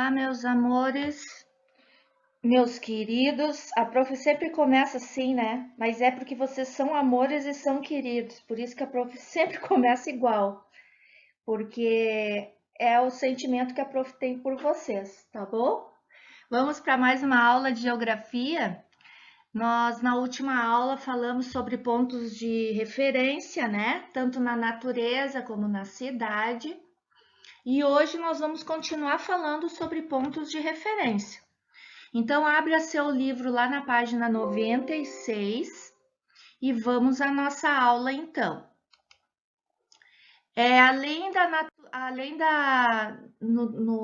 Olá, meus amores, meus queridos. A prof sempre começa assim, né? Mas é porque vocês são amores e são queridos. Por isso que a prof sempre começa igual. Porque é o sentimento que a prof tem por vocês, tá bom? Vamos para mais uma aula de geografia. Nós, na última aula, falamos sobre pontos de referência, né? Tanto na natureza como na cidade. E hoje nós vamos continuar falando sobre pontos de referência. Então, abra seu livro lá na página 96 e vamos à nossa aula, então.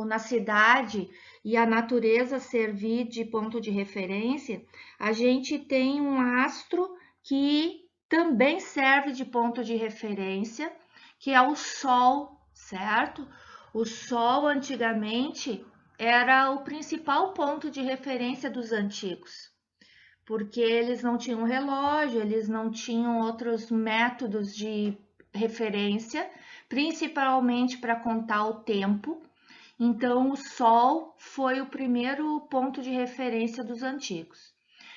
Na cidade e a natureza servir de ponto de referência, a gente tem um astro que também serve de ponto de referência, que é o Sol, certo? O Sol, antigamente, era o principal ponto de referência dos antigos, porque eles não tinham relógio, eles não tinham outros métodos de referência, principalmente para contar o tempo. Então, o Sol foi o primeiro ponto de referência dos antigos.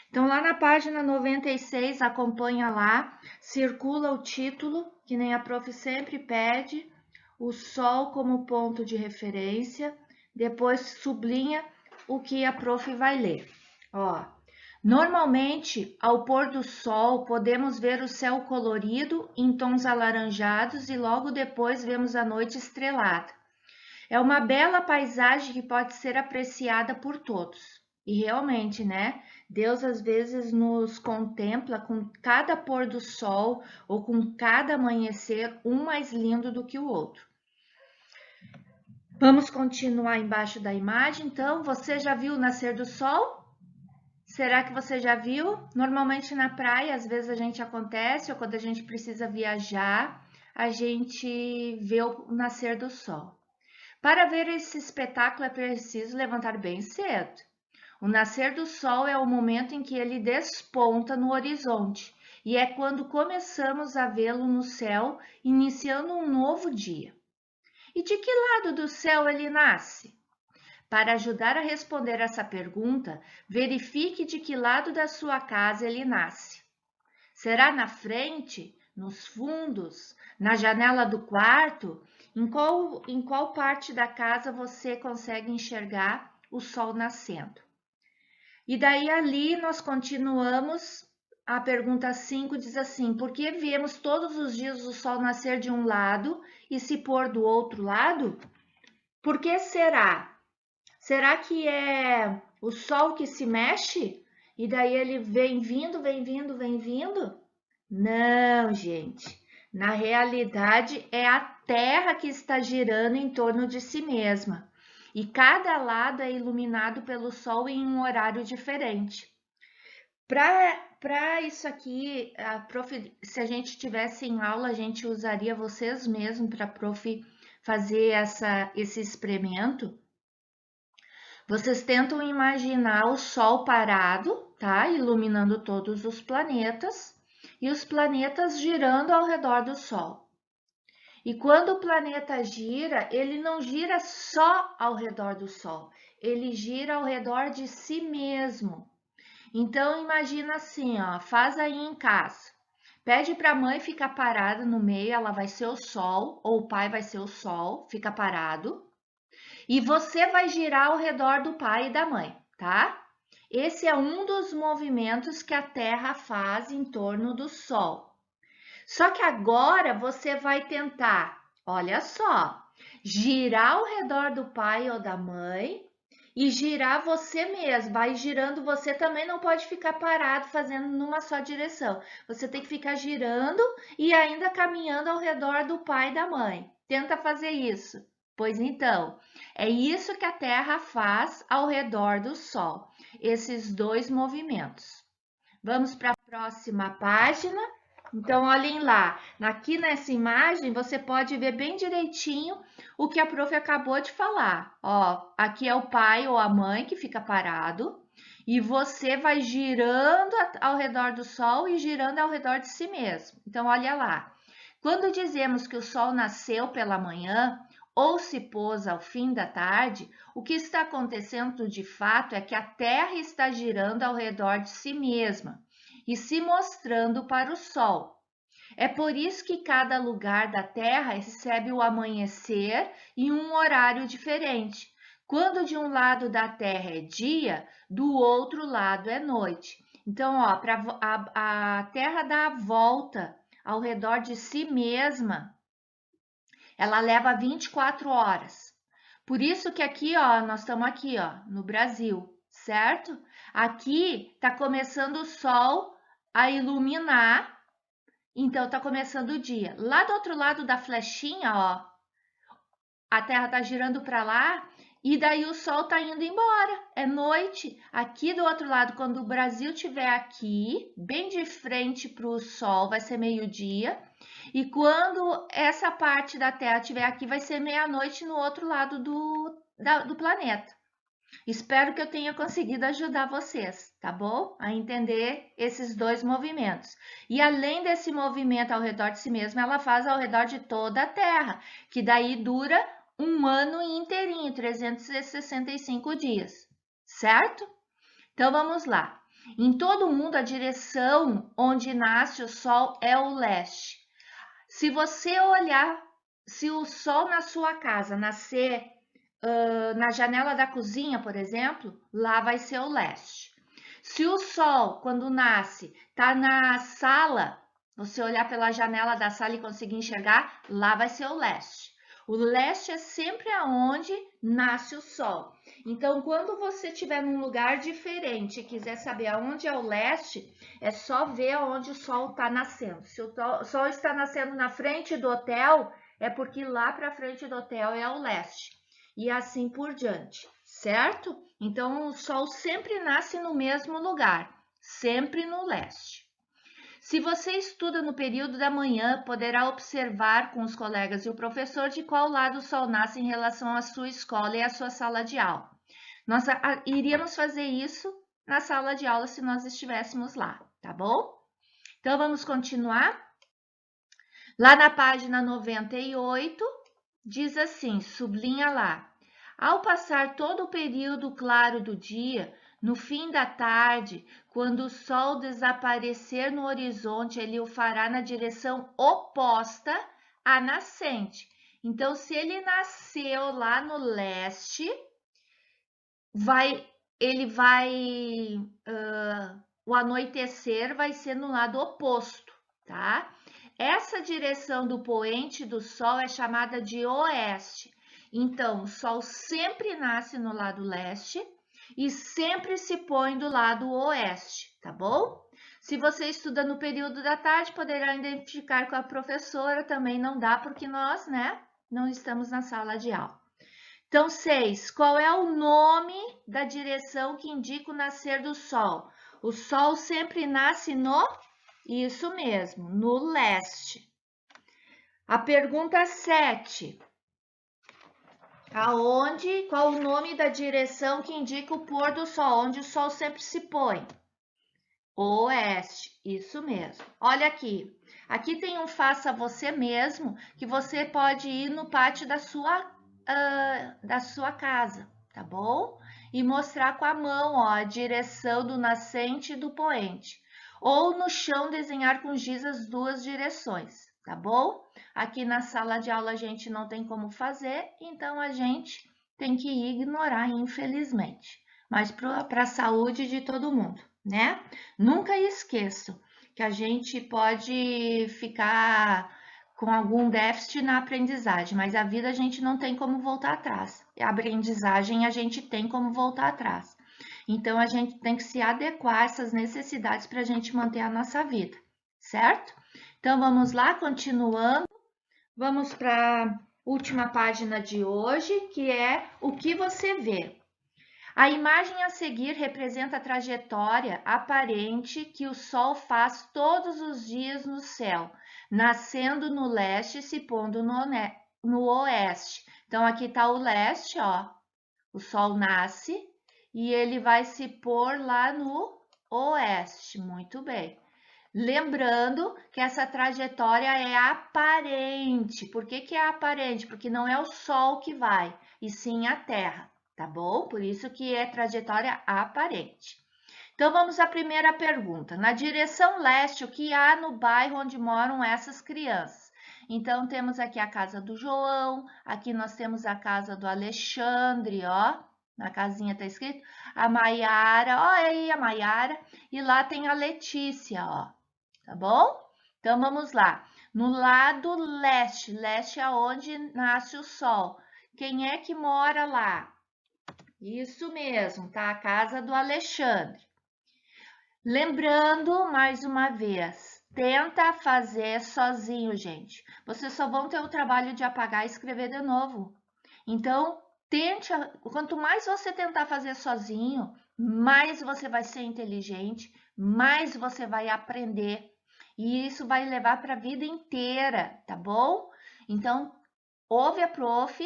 Então, lá na página 96, acompanha lá, circula o título, que nem a prof sempre pede, o Sol como ponto de referência, depois sublinha o que a prof vai ler. Ó, normalmente, ao pôr do sol, podemos ver o céu colorido em tons alaranjados e logo depois vemos a noite estrelada. É uma bela paisagem que pode ser apreciada por todos. E realmente, né? Deus às vezes nos contempla com cada pôr do sol ou com cada amanhecer, um mais lindo do que o outro. Vamos continuar embaixo da imagem. Então, você já viu o nascer do sol? Será que você já viu? Normalmente na praia, às vezes a gente acontece, ou quando a gente precisa viajar, a gente vê o nascer do sol. Para ver esse espetáculo é preciso levantar bem cedo. O nascer do sol é o momento em que ele desponta no horizonte e é quando começamos a vê-lo no céu, iniciando um novo dia. E de que lado do céu ele nasce? Para ajudar a responder essa pergunta, verifique de que lado da sua casa ele nasce. Será na frente, nos fundos, na janela do quarto? Em qual parte da casa você consegue enxergar o sol nascendo? E daí ali nós continuamos, a pergunta 5 diz assim: por que vemos todos os dias o sol nascer de um lado e se pôr do outro lado? Por que será? Será que é o sol que se mexe? E daí ele vem vindo, vem vindo, vem vindo? Não, gente. Na realidade, é a Terra que está girando em torno de si mesma. E cada lado é iluminado pelo Sol em um horário diferente. Para isso aqui, se a gente tivesse em aula, a gente usaria vocês mesmos para a prof fazer esse experimento. Vocês tentam imaginar o Sol parado, tá? Iluminando todos os planetas e os planetas girando ao redor do Sol. E quando o planeta gira, ele não gira só ao redor do Sol, ele gira ao redor de si mesmo. Então imagina assim, ó, faz aí em casa. Pede para a mãe ficar parada no meio, ela vai ser o Sol, ou o pai vai ser o Sol, fica parado. E você vai girar ao redor do pai e da mãe, tá? Esse é um dos movimentos que a Terra faz em torno do Sol. Só que agora você vai tentar, olha só, girar ao redor do pai ou da mãe e girar você mesmo. Vai girando, você também não pode ficar parado fazendo numa só direção. Você tem que ficar girando e ainda caminhando ao redor do pai e da mãe. Tenta fazer isso. Pois então, é isso que a Terra faz ao redor do Sol, esses dois movimentos. Vamos para a próxima página. Então, olhem lá, aqui nessa imagem você pode ver bem direitinho o que a prof acabou de falar. Ó, aqui é o pai ou a mãe que fica parado e você vai girando ao redor do Sol e girando ao redor de si mesmo. Então, olha lá. Quando dizemos que o Sol nasceu pela manhã, ou se pôs ao fim da tarde, o que está acontecendo de fato é que a Terra está girando ao redor de si mesma e se mostrando para o Sol. É por isso que cada lugar da Terra recebe o amanhecer em um horário diferente. Quando de um lado da Terra é dia, do outro lado é noite. Então, ó, a Terra dá a volta ao redor de si mesma, ela leva 24 horas. Por isso que aqui, ó, nós estamos aqui, ó, no Brasil, certo? Aqui tá começando o sol a iluminar, então tá começando o dia. Lá do outro lado da flechinha, ó, a Terra tá girando para lá e daí o sol tá indo embora. É noite. Aqui do outro lado, quando o Brasil estiver aqui, bem de frente para o sol, vai ser meio-dia. E quando essa parte da Terra estiver aqui, vai ser meia-noite no outro lado do planeta. Espero que eu tenha conseguido ajudar vocês, tá bom? A entender esses dois movimentos. E além desse movimento ao redor de si mesma, ela faz ao redor de toda a Terra, que daí dura um ano inteirinho, 365 dias, certo? Então vamos lá. Em todo mundo, a direção onde nasce o Sol é o leste. Se você olhar, se o Sol na sua casa nascer na janela da cozinha, por exemplo, lá vai ser o leste. Se o sol, quando nasce, está na sala, você olhar pela janela da sala e conseguir enxergar, lá vai ser o leste. O leste é sempre aonde nasce o sol. Então, quando você estiver num lugar diferente e quiser saber aonde é o leste, é só ver onde o sol está nascendo. Se o sol está nascendo na frente do hotel, é porque lá para frente do hotel é o leste. E assim por diante, certo? Então, o Sol sempre nasce no mesmo lugar, sempre no leste. Se você estuda no período da manhã, poderá observar com os colegas e o professor de qual lado o Sol nasce em relação à sua escola e à sua sala de aula. Nós iríamos fazer isso na sala de aula se nós estivéssemos lá, tá bom? Então, vamos continuar. Lá na página 98, diz assim, sublinha lá. Ao passar todo o período claro do dia, no fim da tarde, quando o sol desaparecer no horizonte, ele o fará na direção oposta à nascente. Então, se ele nasceu lá no leste, o anoitecer vai ser no lado oposto, tá? Essa direção do poente do Sol é chamada de oeste. Então, o Sol sempre nasce no lado leste e sempre se põe do lado oeste, tá bom? Se você estuda no período da tarde, poderá identificar com a professora, também não dá porque nós, né, não estamos na sala de aula. Então, 6. Qual é o nome da direção que indica o nascer do Sol? O Sol sempre nasce no... Isso mesmo, no leste. A pergunta 7. Qual o nome da direção que indica o pôr do Sol? Onde o Sol sempre se põe? Oeste, isso mesmo. Olha aqui. Aqui tem um faça você mesmo, que você pode ir no pátio da sua casa, tá bom? E mostrar com a mão, ó, a direção do nascente e do poente. Ou no chão desenhar com giz as duas direções, tá bom? Aqui na sala de aula a gente não tem como fazer, então a gente tem que ignorar, infelizmente. Mas para a saúde de todo mundo, né? Nunca esqueçam que a gente pode ficar com algum déficit na aprendizagem, mas a vida a gente não tem como voltar atrás. A aprendizagem a gente tem como voltar atrás. Então, a gente tem que se adequar a essas necessidades para a gente manter a nossa vida, certo? Então, vamos lá, continuando. Vamos para a última página de hoje, que é o que você vê. A imagem a seguir representa a trajetória aparente que o Sol faz todos os dias no céu, nascendo no leste e se pondo no oeste. Então, aqui está o leste, ó. O Sol nasce e ele vai se pôr lá no oeste. Muito bem. Lembrando que essa trajetória é aparente. Por que que é aparente? Porque não é o Sol que vai, e sim a Terra, tá bom? Por isso que é trajetória aparente. Então vamos à primeira pergunta. Na direção leste, o que há no bairro onde moram essas crianças? Então temos aqui a casa do João, aqui nós temos a casa do Alexandre, ó. Na casinha tá escrito a Maiara, ó aí a Maiara, e lá tem a Letícia, ó. Tá bom? Então vamos lá. No lado leste, leste é onde nasce o sol. Quem é que mora lá? Isso mesmo, tá? A casa do Alexandre. Lembrando, mais uma vez, tenta fazer sozinho, gente. Vocês só vão ter o trabalho de apagar e escrever de novo. Então, tente, quanto mais você tentar fazer sozinho, mais você vai ser inteligente, mais você vai aprender. E isso vai levar para a vida inteira, tá bom? Então, ouve a prof,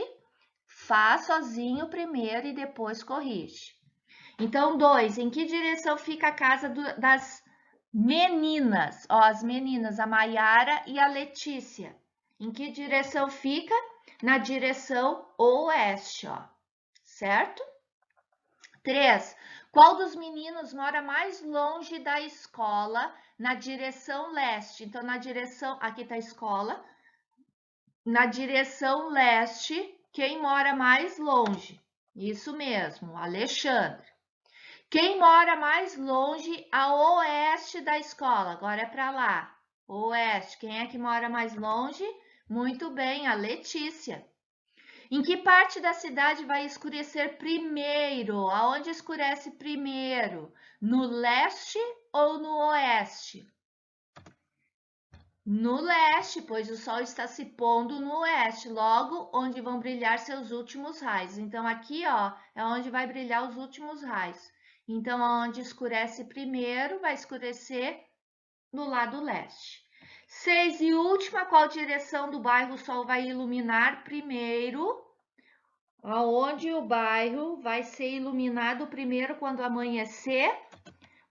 faz sozinho primeiro e depois corrige. Então, 2, em que direção fica a casa das meninas? Ó, as meninas, a Maiara e a Letícia. Em que direção fica? Na direção oeste, ó. Certo? 3, qual dos meninos mora mais longe da escola na direção leste? Então, na direção, aqui tá a escola. Na direção leste, quem mora mais longe? Isso mesmo, Alexandre. Quem mora mais longe a oeste da escola? Agora é para lá. Oeste. Quem é que mora mais longe? Muito bem, a Letícia. Em que parte da cidade vai escurecer primeiro? Aonde escurece primeiro? No leste ou no oeste? No leste, pois o sol está se pondo no oeste, logo onde vão brilhar seus últimos raios. Então aqui, ó, é onde vai brilhar os últimos raios. Então, onde escurece primeiro, vai escurecer no lado leste. 6 e última, qual direção do bairro o sol vai iluminar primeiro? Aonde o bairro vai ser iluminado primeiro quando amanhecer?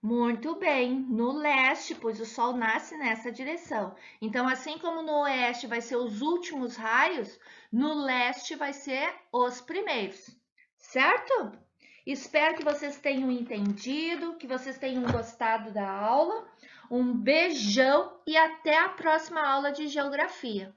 Muito bem, no leste, pois o sol nasce nessa direção. Então, assim como no oeste vai ser os últimos raios, no leste vai ser os primeiros, certo? Espero que vocês tenham entendido, que vocês tenham gostado da aula. Um beijão e até a próxima aula de geografia.